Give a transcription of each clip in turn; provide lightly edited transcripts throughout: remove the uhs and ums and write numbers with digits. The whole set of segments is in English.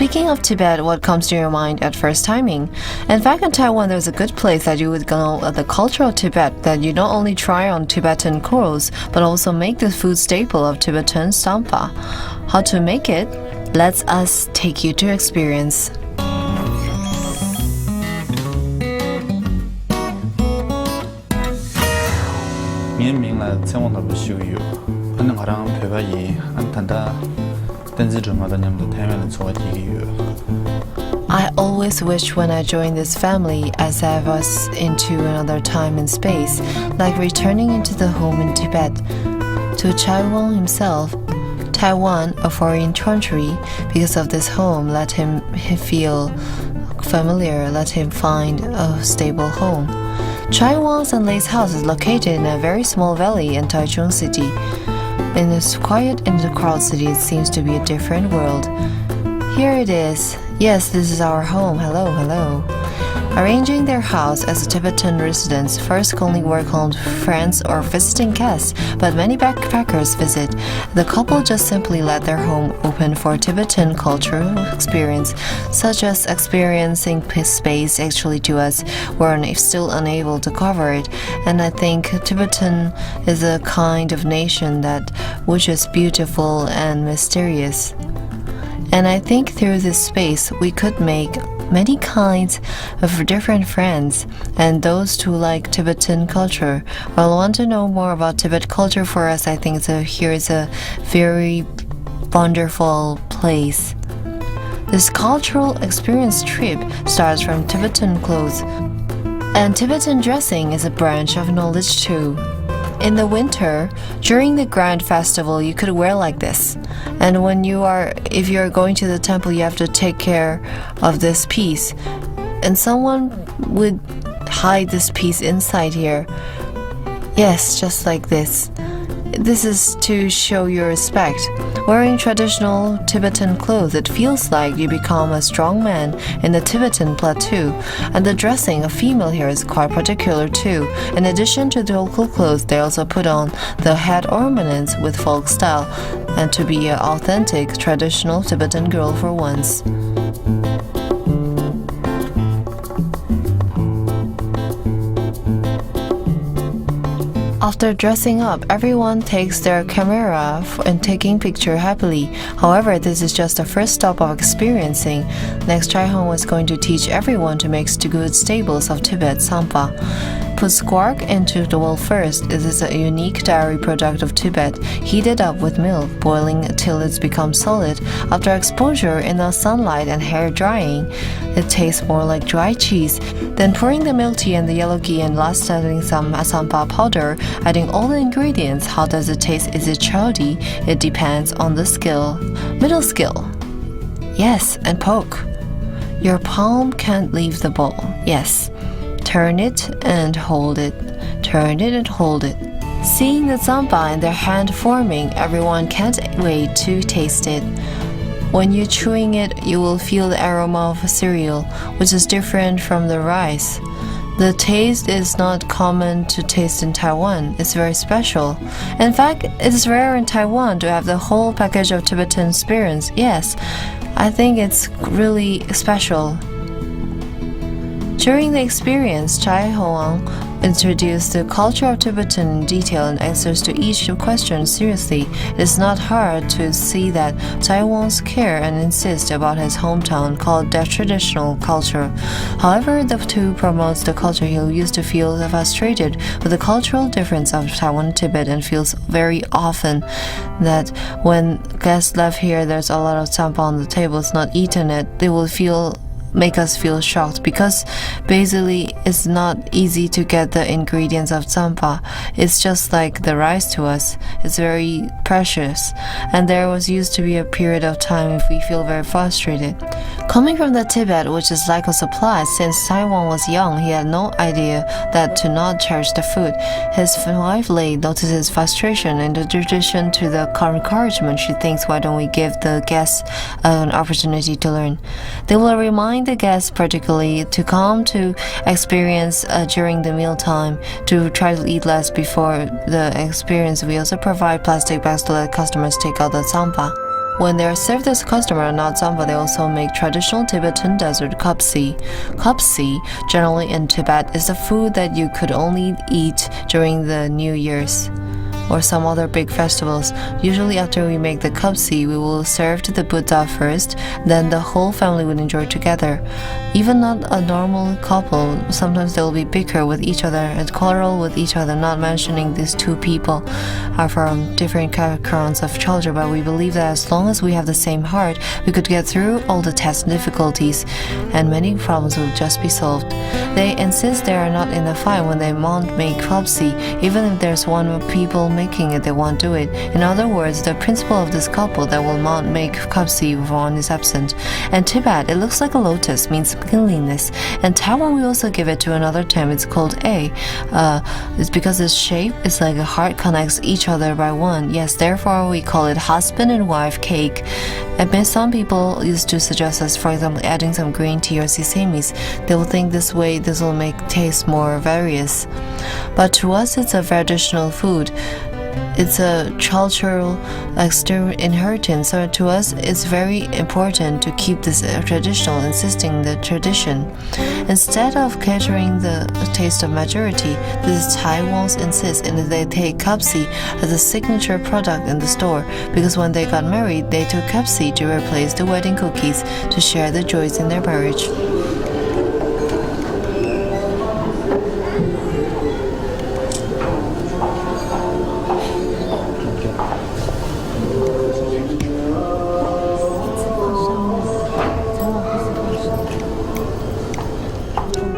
Speaking of Tibet, what comes to your mind at first timing? In fact, in Taiwan, there's a good place that you would go at the culture of Tibet, that you not only try on Tibetan clothes, but also make the food staple of Tibetan sampa. How to make it? Let us take you to experience. Miễn mình là trong một tập siêu yếu, anh đang làm phải vậy, anh thành ra tên gì rồi mà anh nhắm được thay mình cho cái gì yếu. I always wish when I joined this family as I was into another time and space, like returning into the home in Tibet. To Chai Wang himself, Taiwan, a foreign country, because of this home, let him feel familiar, let him find a stable home. Chai Wang's and Lei's house is located in a very small valley in Taichung City. In this quiet and the crowd city, it seems to be a different world. Here it is. Yes, this is our home. Hello, hello. Arranging their house as a Tibetan residents first only welcome friends or visiting guests, but many backpackers visit. The couple just simply let their home open for Tibetan cultural experience, such as experiencing space actually to us. We're still unable to cover it, and I think Tibetan is a kind of nation which is beautiful and mysterious. And I think through this space we could make many kinds of different friends, and those who like Tibetan culture or want to know more about Tibet culture for us, I think here is a very wonderful place. This cultural experience trip starts from Tibetan clothes, and Tibetan dressing is a branch of knowledge too. In the winter, during the grand festival, you could wear like this. And if you're going to the temple, you have to take care of this piece. And someone would hide this piece inside here. Yes, just like this. This is to show your respect. Wearing traditional Tibetan clothes, it feels like you become a strong man in the Tibetan plateau. And the dressing of female here is quite particular too. In addition to the local clothes, they also put on the head ornaments with folk style, and to be an authentic traditional Tibetan girl for once. After dressing up, everyone takes their camera and taking picture happily. However, this is just the first stop of experiencing. Next, Chai Hong was going to teach everyone to make good stables of Tibet sampa. Put squark into the bowl first. This is a unique dairy product of Tibet, heated up with milk, boiling till it becomes solid. After exposure in the sunlight and hair drying, it tastes more like dry cheese. Then pouring the milk tea and the yellow ghee, and last adding some sampa powder, adding all the ingredients. How does it taste? Is it chowdy? It depends on the skill. Middle skill. Yes, and poke. Your palm can't leave the bowl. Yes. Turn it and hold it. Turn it and hold it. Seeing the sampa in their hand forming, everyone can't wait to taste it. When you're chewing it, you will feel the aroma of cereal, which is different from the rice. The taste is not common to taste in Taiwan. It's very special. In fact, it is rare in Taiwan to have the whole package of Tibetan experience. Yes, I think it's really special. During the experience, Chai Hoang introduced the culture of Tibetan in detail and answers to each question seriously. It is not hard to see that Chai Wang's care and insist about his hometown called their traditional culture. However, the two promotes the culture. He used to feel frustrated with the cultural difference of Taiwan and Tibet, and feels very often that when guests left here, there's a lot of sampa on the table, it's not eaten it, they will make us feel shocked, because basically it's not easy to get the ingredients of sampa. It's just like the rice to us. It's very precious, and there was used to be a period of time if we feel very frustrated. Coming from the Tibet, which is lack of supplies, since Taiwan was young, he had no idea that to not cherish the food. His wife Lei notices frustration. In addition to the encouragement, she thinks, why don't we give the guests an opportunity to learn? They will remind the guests particularly to come to experience during the mealtime, to try to eat less before the experience. We also provide plastic bags to let customers take out the sampa. When they are served as customer at Natsamba, they also make traditional Tibetan dessert kapsi. Kapsi, generally in Tibet, is the food that you could only eat during the New Year's or some other big festivals. Usually after we make the kapsi, we will serve to the Buddha first, then the whole family would enjoy together. Even not a normal couple, sometimes they will be bicker with each other and quarrel with each other, not mentioning these two people are from different backgrounds of culture, but we believe that as long as we have the same heart, we could get through all the tests and difficulties, and many problems will just be solved. They insist they are not in a fight when they won't make kapsi, even if there's one of people making it, they won't do it. In other words, the principle of this couple that will not make kapsi if one is absent. And Tibet, it looks like a lotus, means cleanliness. And Taiwan, we also give it to another term. It's called A. It's because its shape is like a heart connects each other by one. Yes, therefore we call it husband and wife cake. And some people used to suggest us, for example, adding some green tea or sesames. They will think this way this will make taste more various. But to us, it's a traditional food. It's a cultural inheritance, so to us it's very important to keep this traditional, insisting the tradition. Instead of catering the taste of majority, this is Taiwan's insist, and they take kapsi as a signature product in the store, because when they got married, they took kapsi to replace the wedding cookies to share the joys in their marriage.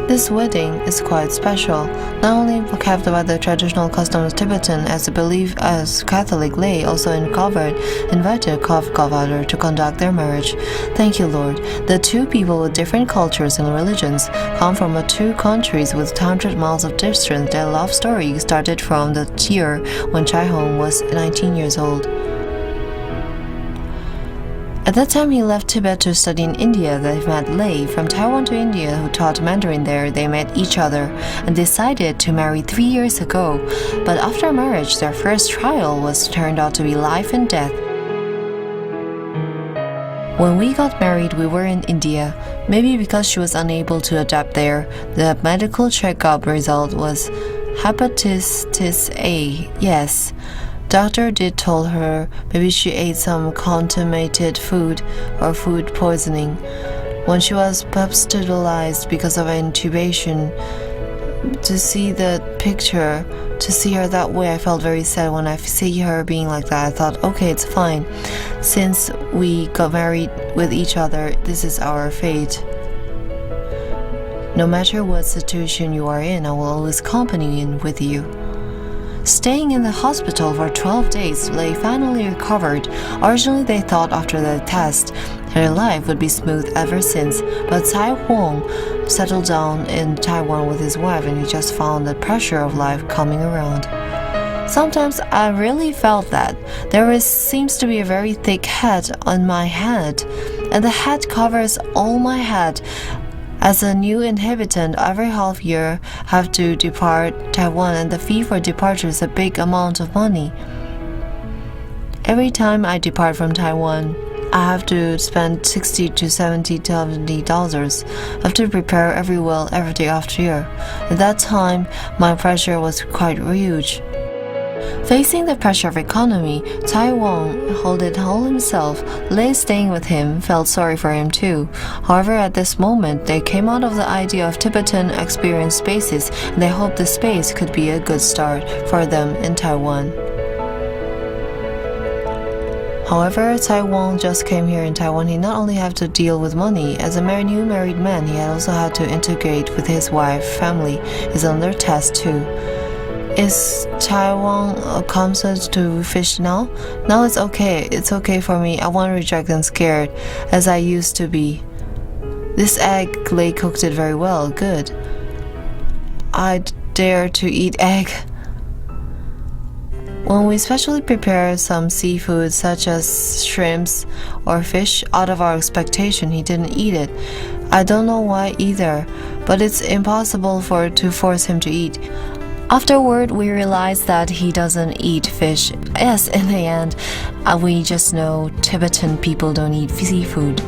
This wedding is quite special, not only kept by the traditional customs of Tibetan as a belief as Catholic lay, also invited godfather to conduct their marriage. Thank you, Lord. The two people with different cultures and religions come from two countries with 100 miles of distance. Their love story started from the year when Chai Hong was 19 years old. At that time, he left Tibet to study in India. They met Lei from Taiwan to India, who taught Mandarin there. They met each other and decided to marry 3 years ago. But after marriage, their first trial was turned out to be life and death. When we got married, we were in India. Maybe because she was unable to adapt there, the medical checkup result was hepatitis A. Yes. Doctor did told her maybe she ate some contaminated food or food poisoning. When she was hospitalized because of intubation, to see the picture, to see her that way, I felt very sad. When I see her being like that, I thought, okay, it's fine. Since we got married with each other, this is our fate. No matter what situation you are in, I will always accompany with you. Staying in the hospital for 12 days, Lei finally recovered. Originally, they thought after the test, her life would be smooth ever since. But Cai Huang settled down in Taiwan with his wife, and he just found the pressure of life coming around. Sometimes I really felt that there seems to be a very thick head on my head, and the head covers all my head. As a new inhabitant, every half year have to depart Taiwan, and the fee for departure is a big amount of money. Every time I depart from Taiwan, I have to spend $60 to $70. I have to prepare every day after year. At that time, my pressure was quite huge. Facing the pressure of economy, Taiwan held it all himself. Lei staying with him felt sorry for him too. However, at this moment, they came out of the idea of Tibetan experience spaces, and they hoped the space could be a good start for them in Taiwan. However, Taiwan just came here in Taiwan. He not only had to deal with money. As a new married man, he also had to integrate with his wife, family. Is under test too. Is Taiwan a concert to fish now? Now it's okay. It's okay for me. I won't reject and scared, as I used to be. This egg, Lei cooked it very well. Good. I'd dare to eat egg. When we specially prepare some seafood such as shrimps or fish out of our expectation, he didn't eat it. I don't know why either, but it's impossible to force him to eat. Afterward, we realized that he doesn't eat fish. Yes, in the end, we just know Tibetan people don't eat seafood.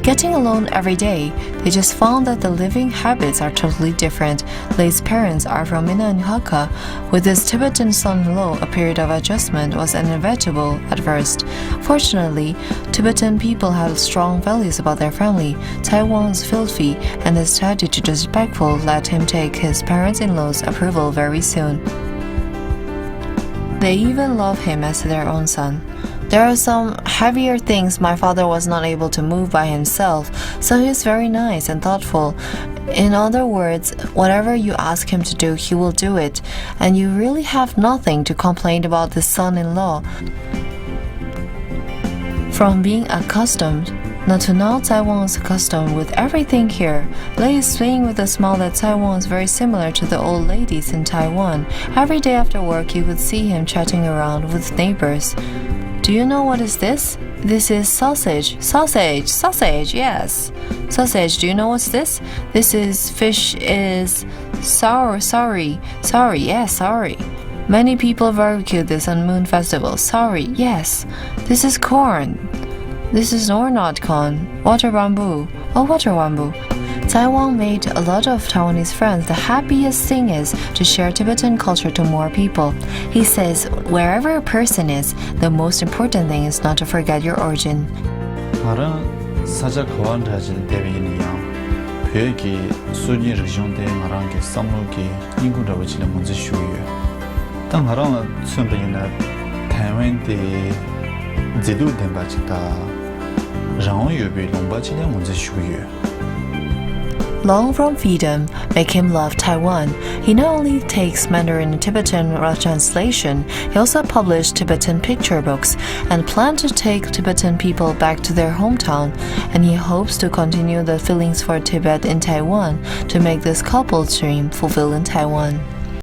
Getting alone every day, they just found that the living habits are totally different. Lei's parents are from Minna and Hakka. With his Tibetan son-in-law, a period of adjustment was inevitable at first. Fortunately, Tibetan people have strong values about their family. Taiwan's filthy, and his attitude to disrespectful let him take his parents-in-law's approval very soon. They even love him as their own son. There are some heavier things my father was not able to move by himself, so he's very nice and thoughtful. In other words, whatever you ask him to do, he will do it, and you really have nothing to complain about this son-in-law. From being accustomed, to now Taiwan is accustomed with everything here. Lei is saying with a smile that Taiwan is very similar to the old ladies in Taiwan. Every day after work, you would see him chatting around with neighbors. Do you know what is this? This is sausage. Sausage, yes. Sausage, do you know what's this? This is fish is sorry. Many people barbecue this on Moon Festival. Sorry, yes. This is corn. This is or not corn. Water bamboo. Oh, water bamboo. Taiwan made a lot of Taiwanese friends. The happiest thing is to share Tibetan culture to more people. He says, wherever a person is, the most important thing is not to forget your origin. 말은 사자 거한다질 대비니야. 배기 수니 region대 말한게 썸무기 인구라고 지는 문제 쇼유. 당 하랑 순배이나台湾대 제도 된바지다. 장유비 롱바지는 문제 쇼유. Long from freedom make him love Taiwan. He not only takes Mandarin and Tibetan translation, he also published Tibetan picture books and planned to take Tibetan people back to their hometown. And he hopes to continue the feelings for Tibet in Taiwan to make this couple's dream fulfill in Taiwan.